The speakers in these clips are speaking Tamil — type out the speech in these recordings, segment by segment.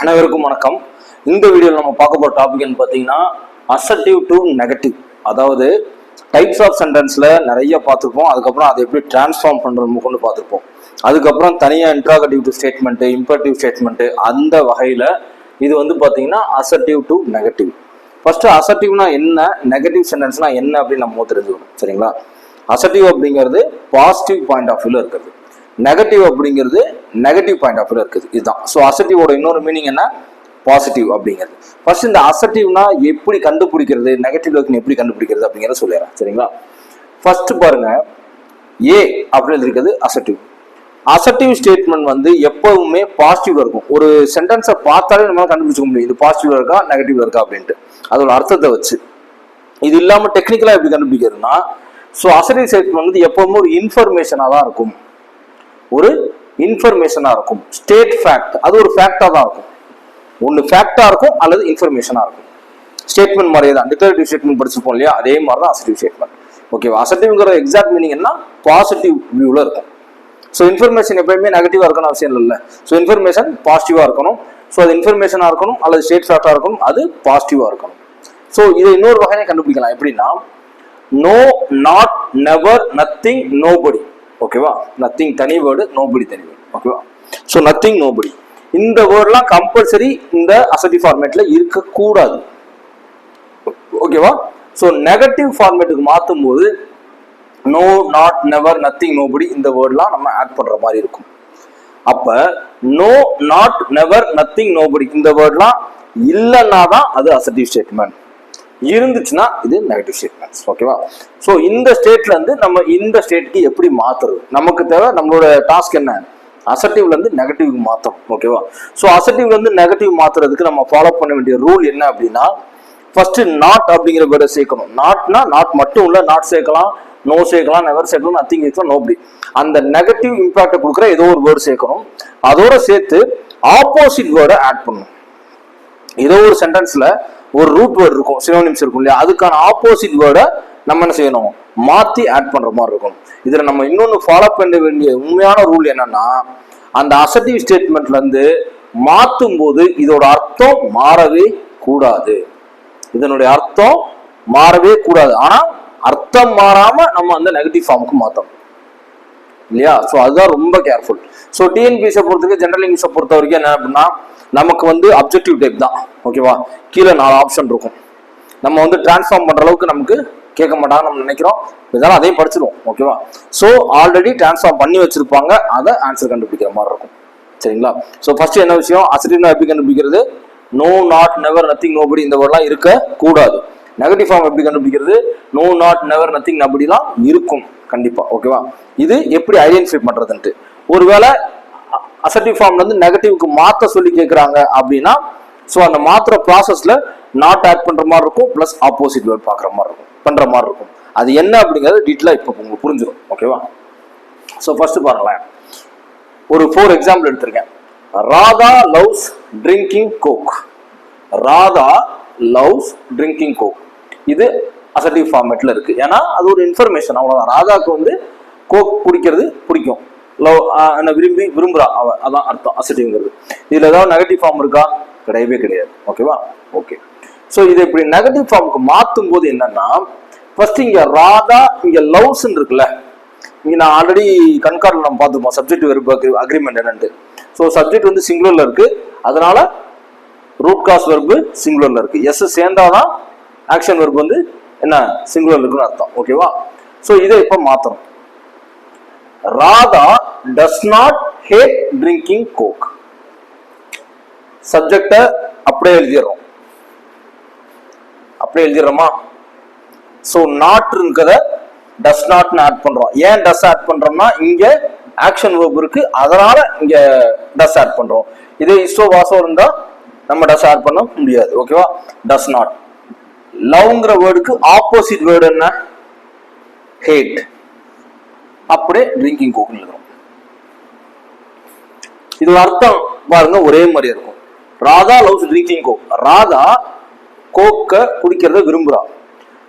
அனைவருக்கும் வணக்கம். இந்த வீடியோவில் நம்ம பார்க்க போகிற டாபிக் பார்த்தீங்கன்னா அசர்டிவ் டு நெகட்டிவ். அதாவது டைப்ஸ் ஆஃப் சென்டென்ஸில் நிறைய பார்த்துருப்போம். அதுக்கப்புறம் அதை எப்படி டிரான்ஸ்ஃபார்ம் பண்ணுறது கொண்டு பார்த்துருப்போம். அதுக்கப்புறம் தனியாக இன்ட்ராகட்டிவ் டு ஸ்டேட்மெண்ட்டு, இம்பரேட்டிவ் ஸ்டேட்மெண்ட்டு, அந்த வகையில் இது பார்த்தீங்கன்னா அசர்டிவ் டு நெகட்டிவ். ஃபர்ஸ்ட் அசர்டிவ்னா என்ன, நெகட்டிவ் சென்டென்ஸ்னா என்ன அப்படின்னு நம்ம தெரிஞ்சுக்கணும். சரிங்களா? அசர்டிவ் அப்படிங்கிறது பாசிட்டிவ் பாயிண்ட் ஆஃப் வியூவில் இருக்கிறது, நெகட்டிவ் அப்படிங்கிறது நெகட்டிவ் பாயிண்ட் ஆஃப் வியூல இருக்குது. இதுதான். ஸோ அசர்டிவோட இன்னொரு மீனிங் என்ன, பாசிட்டிவ் அப்படிங்கிறது. ஃபர்ஸ்ட் இந்த அசர்டிவ்னா எப்படி கண்டுபிடிக்கிறது, நெகட்டிவ் இருக்குன்னு எப்படி கண்டுபிடிக்கிறது அப்படிங்கிறத சொல்லிடுறேன். சரிங்களா? ஃபர்ஸ்ட் பாருங்க, ஏ அப்படின்னு இருக்குது அசர்டிவ். அசர்டிவ் ஸ்டேட்மெண்ட் எப்பவுமே பாசிட்டிவ்ல இருக்கும். ஒரு சென்டென்ஸை பார்த்தாலே நம்மளால கண்டுபிடிச்சிக்க முடியும் இது பாசிட்டிவ்ல இருக்கா நெகட்டிவ்ல இருக்கா அப்படின்ட்டு, அதோட அர்த்தத்தை வச்சு. இது இல்லாம டெக்னிக்கலா எப்படி கண்டுபிடிக்கிறதுனா, ஸோ அசர்டிவ் ஸ்டேட்மெண்ட் எப்பவுமே ஒரு இன்ஃபர்மேஷனா தான் இருக்கும், ஒரு இன்ஃபர்மேஷனா இருக்கும். ஸ்டேட் ஃபேக்ட், அது ஒரு ஃபேக்டா தான் இருக்கும். ஒன்னு ஃபேக்டா இருக்கும் அல்லது இன்ஃபர்மேஷனா இருக்கும். ஸ்டேட்மெண்ட் மாதிரியே தான், டிக்ளரேட்டிவ் ஸ்டேட்மெண்ட் படிச்சிருப்போம் இல்லையா, அதே மாதிரி தான் அசர்டிவ் ஸ்டேட்மெண்ட். ஓகேவா? அசர்டிவ்ங்கிற எக்ஸாக்ட் மீனிங் என்ன, பாசிட்டிவ் வியூல இருக்கும். ஸோ இன்ஃபர்மேஷன் எப்பயுமே நெகட்டிவா இருக்கணும் அவசியம் இல்லை. ஸோ இன்ஃபர்மேஷன் பாசிட்டிவா இருக்கணும். ஸோ அது இன்ஃபர்மேஷனா இருக்கணும் அல்லது ஸ்டேட் ஃபேக்டா இருக்கணும், அது பாசிட்டிவா இருக்கணும். ஸோ இதை இன்னொரு வகையை கண்டுபிடிக்கலாம். எப்படின்னா, no, not, never, nothing, nobody. ஓகேவா? நத்திங் தனி வேர்டு, நோபடி தனி வேர்டு. ஓகேவா? ஸோ நத்திங், நோபடி, இந்த வேர்ட்லாம் கம்பல்சரி இந்த அசர்டிவ் ஃபார்மேட்ல இருக்கக்கூடாது. ஓகேவா? ஸோ நெகட்டிவ் ஃபார்மேட்டுக்கு மாற்றும் போது no, not, never, nothing, nobody இந்த வேர்ட்லாம் நம்ம ஆட் பண்ற மாதிரி இருக்கும். அப்ப no, not, never, nothing, nobody இந்த வேர்ட்லாம் இல்லைன்னா தான் அது அசர்டிவ் ஸ்டேட்மெண்ட், இருந்துச்சுன்னா இது நெகட்டிவ் ஸ்டேட்மெண்ட்ஸ். ஓகேவா? ஸோ இந்த ஸ்டேட்ல இருந்து நம்ம இந்த ஸ்டேட்டுக்கு எப்படி மாத்துறது, நமக்கு தேவை. நம்மளோட டாஸ்க் என்ன, அசர்டிவ்ல இருந்து நெகட்டிவ்க்கு மாத்தணும். ஓகேவா? ஸோ அசர்டிவ்ல இருந்து நெகட்டிவ் மாத்துறதுக்கு நம்ம ஃபாலோ பண்ண வேண்டிய ரூல் என்ன அப்படின்னா, ஃபர்ஸ்ட் நாட் அப்படிங்கிற வேர்டை சேர்க்கணும். நாட்னா நாட் மட்டும் இல்ல, நாட் சேர்க்கலாம், நோ சேர்க்கலாம், நெவர் சேர்க்கலாம், நத்திங் சேர்க்கலாம், நோபடி. அந்த நெகட்டிவ் இம்பாக்ட் கொடுக்குற ஏதோ ஒரு வேர்டு சேர்க்கணும். அதோட சேர்த்து ஆப்போசிட் வேர்டை ஆட் பண்ணணும். ஏதோ ஒரு சென்டென்ஸ்ல ஒரு ரூட் வேர்டு இருக்கும், சினோனிம்ஸ் இருக்கும் இல்லையா, அதுக்கான ஆப்போசிட் வேர்டை நம்ம என்ன செய்யணும், மாத்தி ஆட் பண்ற மாதிரி இருக்கும். இதுல நம்ம இன்னொன்னு ஃபாலோ பண்ண வேண்டிய உண்மையான ரூல் என்னன்னா, அந்த அசர்டிவ் ஸ்டேட்மெண்ட்ல இருந்து மாத்தும் போது இதோட அர்த்தம் மாறவே கூடாது. இதனுடைய அர்த்தம் மாறவே கூடாது. ஆனா அர்த்தம் மாறாம நம்ம அந்த நெகட்டிவ் ஃபார்முக்கு மாத்தணும் இல்லையா? ஸோ அதுதான் ரொம்ப கேர்ஃபுல். ஸோ டிஎன்பிஎஸ்ஸை பொறுத்தவரைக்கும், ஜெனரல் இங்கிலீஷை பொறுத்த வரைக்கும் என்ன அப்படின்னா, நமக்கு அப்ஜெக்டிவ் டைப் தான். ஓகேவா? கீழே 4 ஆப்ஷன் இருக்கும். நம்ம டிரான்ஸ்ஃபார்ம் பண்ற அளவுக்கு நமக்கு கேட்க மாட்டாங்க நம்ம நினைக்கிறோம், இதெல்லாம் அதையும் படிச்சிருவோம். ஓகேவா? ஸோ ஆல்ரெடி டிரான்ஸ்ஃபார்ம் பண்ணி வச்சிருப்பாங்க, அதை ஆன்சர் கண்டுபிடிக்கிற மாதிரி இருக்கும். சரிங்களா? ஸோ ஃபர்ஸ்ட் என்ன விஷயம், அசர்டிவ்னா எப்படி கண்டுபிடிக்கிறது, no, not, never, nothing, nobody இந்த வேர்ட்லாம் இருக்க கூடாது. நெகட்டிவ் ஃபார்ம் எப்படி கண்டுபிடிக்கிறது, நோ, நாட், நெவர், நத்திங், நோபடிலாம் இருக்கும் கண்டிப்பா. ஓகேவா? இது எப்படி ஐடென்டிஃபை பண்றதுன்ட்டு. ஒருவேளை அசர்டிவ் ஃபார்ம்ல இருந்து நெகட்டிவ்க்கு மாத்த சொல்லி கேட்கறாங்க அப்படின்னா, ஸோ அந்த மாத்திர ப்ராசஸ்ல நாட் ஆட் பண்ற மாதிரி இருக்கும், பிளஸ் ஆப்போசிட் வேர்ட் பாக்குற மாதிரி இருக்கும், பண்ற மாதிரி இருக்கும். அது என்ன அப்படிங்கிறது டீட்டெயிலா இப்போ உங்களுக்கு புரிஞ்சிடும். ஓகேவா? ஸோ ஃபர்ஸ்ட் பாருங்களேன், ஒரு 4 எக்ஸாம்பிள் எடுத்திருக்கேன். Radha loves drinking Coke. Radha loves drinking Coke, இது அசர்டிவ் ஃபார்மேட்ல இருக்கு. ஏன்னா அது ஒரு இன்ஃபர்மேஷன், அவ்வளவுதான். ராதாக்கு கோக் குடிக்கிறது பிடிக்கும், லவ் என்ன விரும்புறா அவ, அதான் அர்த்தம் அசர்டிவ்ங்கிறது. இதுல ஏதாவது நெகட்டிவ் ஃபார்ம் இருக்கா, கிடையவே கிடையாது. ஓகேவா? ஓகே. ஸோ இதை இப்படி நெகட்டிவ் ஃபார்முக்கு மாற்றும் போது என்னன்னா, ஃபர்ஸ்ட் இங்க ராதா, இங்க லவ்ஸ் இருக்குல்ல, இங்க நான் ஆல்ரெடி கண்கார்டில் நம்ம பார்த்துப்போம் சப்ஜெக்ட் வெர்பு அக்ரிமெண்ட் என்னன்ட்டு. ஸோ சப்ஜெக்ட் சிங்குலர்ல இருக்கு, அதனால ரூட் காஸ் வெர்பு சிங்குலர்ல இருக்கு. எஸ் சேர்ந்தாதான் ஆக்ஷன் வெர்பு என்ன சிங்குலர் இருக்குன்னு அர்த்தம். ஓகேவா? ஸோ இதை இப்ப மாத்தணும். Radha does not hate drinking Coke. சப்ஜெக்ட அப்படியே எழுதிடுறோமா? சோ நாட் இருக்கிறத டஸ் நாட் ஆட் பண்றோம். ஏன் டஸ் ஆட் பண்றோம்னா, இங்க ஆக்ஷன் வெர்ப் இருக்கு, அதனால இங்க டஸ் ஆட் பண்றோம். இதே இஸ்டோ வாசோ இருந்தா நம்ம டஸ் ஆட் பண்ண முடியாது. ஓகேவா? டஸ் நாட். லவ்ங்கிற வேர்டுக்கு ஆப்போசிட் வேர்டு என்ன, ஹேட். அப்படியே ட்ரிங்கிங் கோக் எழுதுறோம். இது அர்த்தம் பாருங்க ஒரே மாதிரி இருக்கும். Radha loves drinking Coke. Radha கோக்க குடிக்கிறத விரும்புறா.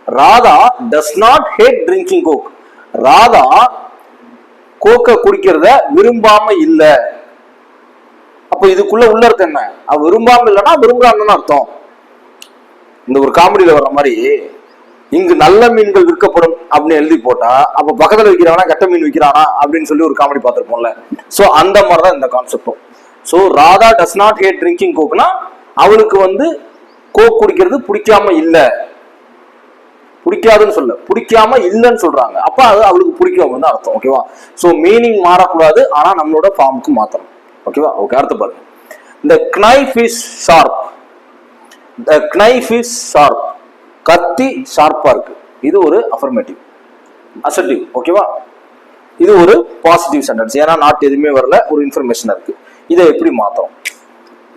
Radha does not hate drinking Coke. Radha கோக்க குடிக்கிறத விரும்பாம இல்ல. அப்ப இதுக்குள்ள உள்ள அர்த்தம் என்ன? அவ விரும்பாம இல்லைன்னா விரும்புறான்னு அர்த்தம். இந்த ஒரு காமெடியில வர்ற மாதிரி இங்கு நல்ல மீன்கள் விற்கப்படும் அப்படின்னு எழுதி போட்டா அப்ப பக்கத்துல விற்கிறானா கெட்ட மீன் விற்கிறானா அப்படின்னு சொல்லி ஒரு காமெடி பார்த்திருப்போம்ல. சோ அந்த மாதிரிதான் இந்த கான்செப்டும். So Radha does not hate drinking கோக்னா அவளுக்கு வந்து கோக் குடிக்கிறது பிடிக்காம இல்ல, பிடிக்காதுன்னு சொல்ல, பிடிக்காம இல்லைன்னு சொல்றாங்க. அப்ப அது அவளுக்கு பிடிக்கும் அர்த்தம். ஓகேவா? சோ மீனிங் மாறக்கூடாது, ஆனா நம்மளோட ஃபார்முக்கு மாத்தணும். ஓகேவா? ஓகே, அடுத்து பாருங்க. The knife is sharp. The knife is sharp. கத்தி ஷார்ப்பா இருக்கு. இது ஒரு அஃபர்மேட்டிவ் அசர்ட்டிவ். ஓகேவா? இது ஒரு பாசிட்டிவ் சென்டென்ஸ். ஏன்னா நாட் எதுவுமே வரல, ஒரு இன்ஃபர்மேஷன் இருக்கு. இதை எப்படி மாத்தோம்?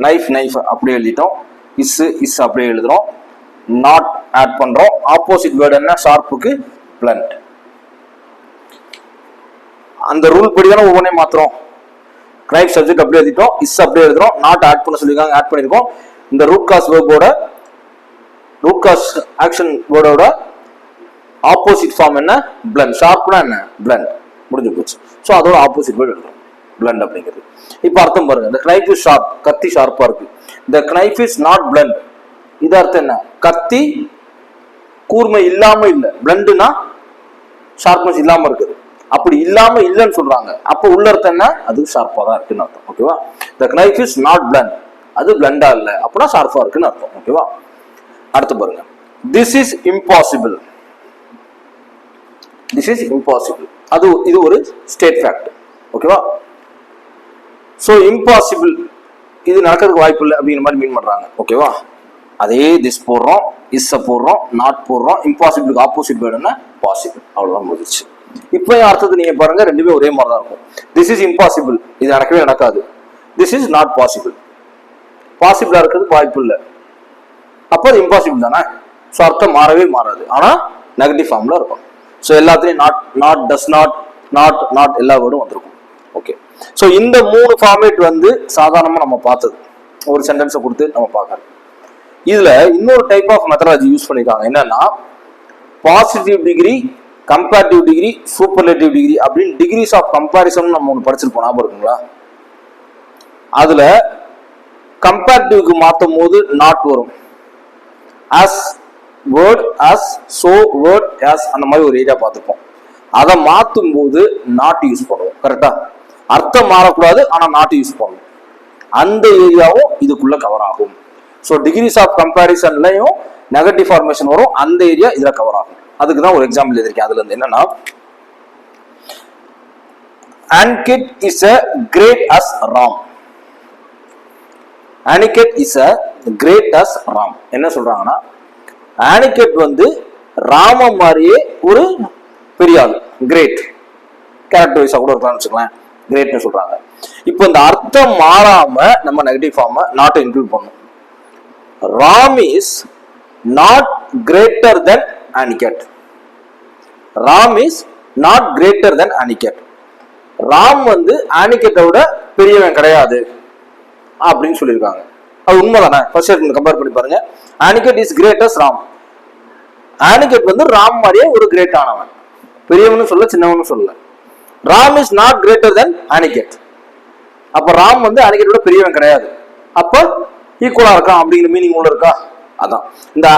நைஃப் நைஃப் அப்படியே எழுதிட்டோம், இஸ் அப்படியே எழுதுறோம், நாட் ஆட் பண்றோம். ஆப்போசிட் வேர்டு என்ன? ஷார்ப்புக்கு பிளண்ட். அந்த ரூல் படி தானே ஒவ்வொன்றே மாத்துறோம். நைஃப் சப்ஜெக்ட் அப்படியே எழுதிட்டோம், இஸ் அப்படியே எழுதுறோம், நாட் ஆட் பண்ண சொல்லிருக்காங்க, ஆட் பண்ணிருக்கோம். இந்த ரூட் காஸ் வேர்போட ரூட் காஸ் ஆக்ஷன் வேர்டோட ஆப்போசிட் ஃபார்ம் என்ன? பிளண்ட். ஷார்ப்னா என்ன? பிளண்ட். முடிஞ்சு போச்சு. ஸோ அதோட ஆப்போசிட் வேர்டு எழுதுறோம், பிளண்ட் அப்படிங்கிறது. இப்போ அர்த்தம் பாருங்க. இந்த knife is sharp, கத்தி ஷார்ப்பா இருக்கு. The knife is not blunt. இது அர்த்தம் என்ன? கத்தி கூர்மை இல்லாம இல்ல. பிளண்ட்னா ஷார்ப்னஸ் இல்லாம இருக்குது. அப்படி இல்லாம இல்லைன்னு சொல்றாங்க. அப்ப உள்ள அர்த்தம் என்ன? அது ஷார்ப்பா தான் இருக்குன்னு அர்த்தம். ஓகேவா? The knife is not blunt. அது பிளண்டா இல்ல, அப்படின்னா ஷார்ப்பா இருக்குன்னு அர்த்தம். ஓகேவா? அடுத்து பாருங்க. This is impossible. This is impossible. இது ஒரு ஸ்டேட் ஃபேக்ட். ஓகேவா? சோ இம்பாசிபிள், இது நடக்கிறதுக்கு வாய்ப்பு இல்லை அப்படிங்கிற மாதிரி மீன் பண்றாங்க. ஓகேவா? அதே திஸ் போடுறோம், இஸ் போடுறோம், நாட் போடுறோம். இம்பாசிபிளுக்கு ஆப்போசிட் வேர்டுன்னா பாசிபிள். அவ்வளவுதான் முடிச்சு. இப்போ அர்த்தத்தை நீங்க பாருங்க, ரெண்டுமே ஒரே மாதிரி தான் இருக்கும். திஸ் இஸ் இம்பாசிபிள், இது நடக்கவே நடக்காது. திஸ் இஸ் நாட் பாசிபிள், பாசிபிளா இருக்கிறதுக்கு வாய்ப்பு இல்லை. அப்போ அது இம்பாசிபிள் தானே. ஸோ அர்த்தம் மாறவே மாறாது, ஆனா நெகட்டிவ் ஃபார்ம்ல இருக்கும். ஸோ எல்லாத்துலயும் not, not, does not, not, not எல்லா வேர்டும் வந்திருக்கும். ஓகே, ஸோ இந்த 3 ஃபார்மேட் வந்து சாதாரணமா நம்ம பார்த்தது. ஒரு சென்டென்ஸை கொடுத்து நம்ம பார்க்கறது. இதுல இன்னொரு டைப் ஆஃப் மெத்தடாலஜி யூஸ் பண்ணிருக்காங்க. என்னன்னா positive degree, comparative degree, superlative degree அப்படின்னு டிகிரிஸ் ஆஃப் கம்பேரிசன் நம்ம ஒன்று படிச்சிருப்போம். ஞாபகம் இருக்குங்களா? அதுல கம்பேரிட்டிவ்க்கு மாற்றும் போது நாட் வரும். as word, as, so word, as அந்த மாதிரி ஒரு ஏரியா பார்த்துப்போம். அதை மாற்றும் போது நாட் யூஸ் பண்ணுவோம். கரெக்டா? அர்த்தம் மாறக்கூடாது, ஆனா நாட் யூஸ் பண்ணுவோம். அந்த ஏரியாவும் இதுக்குள்ள கவர் ஆகும். ஸோ டிகிரிஸ் ஆஃப் கம்பேரிசன்லயும் நெகட்டிவ் ஃபார்மேஷன் வரும், அந்த ஏரியா இதுல கவர் ஆகும். அதுக்கு தான் ஒரு எக்ஸாம்பிள் எழுதிருக்கேன். அதுல இருந்து என்னன்னா, Ankit is a great as Ram. Ankit is a great as Ram. என்ன சொல்றாங்கன்னா, Ankit வந்து ராம மாதிரியே ஒரு பெரிய ஆள், கிரேட் கேரக்டர் வைஸா கூட இருக்கலாம்னு வச்சுக்கலாம். கிரேட்னு சொல்றாங்க. இப்போ இந்த அர்த்தம் மாறாம நம்ம நெகட்டிவ் ஃபார்ம் நாட் இன்க்ளூட் பண்ணணும். Ram is not greater than Aniket. Ram is not greater than Aniket. Ram வந்து ஆனிகேட்டை விட பெரியவன் கிடையாது அப்படின்னு சொல்லியிருக்காங்க. அது உண்மைதானே? ஃபர்ஸ்ட் கம்பேர் பண்ணி பாருங்க. Aniket is greatest Ram. Aniket வந்து ராம் மாதிரியே ஒரு கிரேட் ஆனவன், பெரியவனு சொல்ல, சின்னவனு சொல்ல. Ram is not greater than Aniket. அப்ப ராம் வந்து Aniket விட பெரியவன் கிடையாது, அப்ப ஈக்குவலா இருக்கான் அப்படிங்கிற மீனிங் உள்ள இருக்கா? அதான் இந்த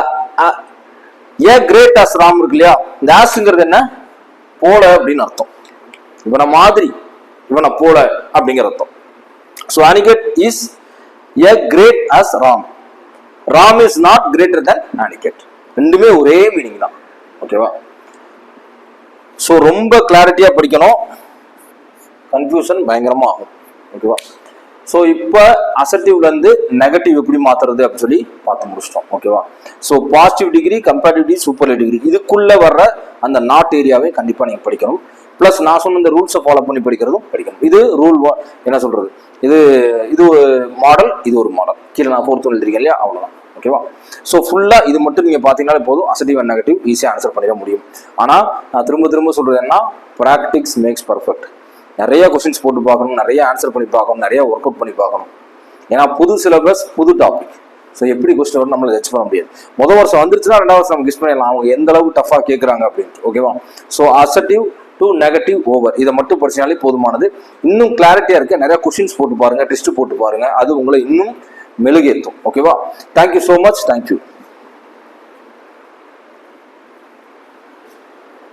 ஏ கிரேட் அஸ் ராம் இருக்கு இல்லையா, இந்த ஆஸ்ங்கிறது என்ன? போல அப்படின்னு அர்த்தம். இவனை மாதிரி, இவனை போல அப்படிங்கிற அர்த்தம். So Aniket is a great as Ram. Ram is not greater than Aniket. ரெண்டுமே ஒரே மீனிங் தான். ஓகேவா? ஸோ ரொம்ப கிளாரிட்டியா படிக்கணும், கன்ஃபியூஷன் பயங்கரமா ஆகும். ஓகேவா? ஸோ இப்போ அசர்ட்டிவ்ல இருந்து நெகட்டிவ் எப்படி மாத்துறது அப்படின்னு சொல்லி பார்த்து முடிச்சிட்டோம். ஓகேவா? So positive degree, comparative degree, superlative degree, இதுக்குள்ள வர்ற அந்த நாட் ஏரியாவை கண்டிப்பா நீங்க படிக்கணும். பிளஸ் நான் சொன்ன இந்த ரூல்ஸை ஃபாலோ பண்ணி படிக்கிறதும் படிக்கணும். இது ரூல் என்ன சொல்றது, இது ஒரு மாடல், இது ஒரு மாடல். கீழே நான் 4th எழுதிருக்கேன் இல்லையா, அவ்வளவுதான். ஓகேவா? ஸோ ஃபுல்லா இது மட்டும் நீங்க பாத்தீங்கன்னாலே போதும், அசர்ட்டிவ் அண்ட் நெகட்டிவ் ஈஸியா ஆன்சர் பண்ணிட முடியும். ஆனா நான் திரும்ப சொல்றது என்ன, பிராக்டிக்ஸ் மேக்ஸ் பர்ஃபெக்ட். நிறைய கொஸ்டின்ஸ் போட்டு பார்க்கணும், நிறைய ஆன்சர் பண்ணி பார்க்கணும், நிறைய ஒர்க் அவுட் பண்ணி பார்க்கணும். ஏன்னா புது சிலபஸ், புது டாபிக். ஸோ எப்படி கொஸ்டின் வரும் நம்மளை ஜட்ஜ் பண்ண முடியாது. முதல் வருஷம் வந்துருச்சுன்னா 2வது வருஷம் நம்ம கெஸ் பண்ணிடலாம் அவங்க எந்த அளவுக்கு டஃபா கேட்குறாங்க அப்படின்ட்டு. ஓகேவா? So assertive to negative over. இதை மட்டும் படிச்சாலே போதுமானது. இன்னும் கிளாரிட்டியா இருக்கு. நிறைய கொஸ்டின்ஸ் போட்டு பாருங்க, டெஸ்ட் போட்டு பாருங்க. அது உங்களை இன்னும் மெழுகேற்றும். ஓகேவா? Thank you so much. தேங்க்யூ.